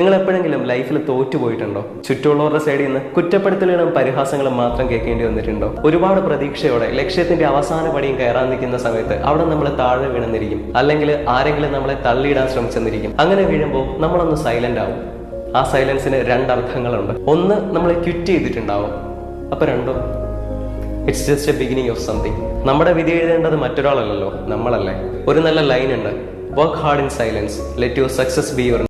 നിങ്ങൾ എപ്പോഴെങ്കിലും ലൈഫിൽ തോറ്റുപോയിട്ടുണ്ടോ? ചുറ്റുമുള്ളവരുടെ സൈഡിൽ നിന്ന് കുറ്റപ്പെടുത്തലുകളും പരിഹാസങ്ങളും മാത്രം കേൾക്കേണ്ടി വന്നിട്ടുണ്ടോ? ഒരുപാട് പ്രതീക്ഷയോടെ ലക്ഷ്യത്തിന്റെ അവസാന പടിയും കയറാൻ നിൽക്കുന്ന സമയത്ത് അവിടെ നമ്മൾ താഴെ വീണെന്നിരിക്കും, അല്ലെങ്കിൽ ആരെങ്കിലും നമ്മളെ തള്ളിയിടാൻ ശ്രമിച്ചെന്നിരിക്കും. അങ്ങനെ വീഴുമ്പോൾ നമ്മളൊന്ന് സൈലന്റ് ആവും. ആ സൈലൻസിന് രണ്ടർത്ഥങ്ങളുണ്ട്. ഒന്ന്, നമ്മൾ ക്വിറ്റ് ചെയ്തിട്ടുണ്ടാവും. അപ്പൊ രണ്ടോ, it's just A beginning of something. നമ്മുടെ വിധി എഴുതേണ്ടത് മറ്റൊരാളല്ലല്ലോ, നമ്മളല്ലേ. ഒരു നല്ല ലൈൻ ഉണ്ട്, work hard in silence, let your success be your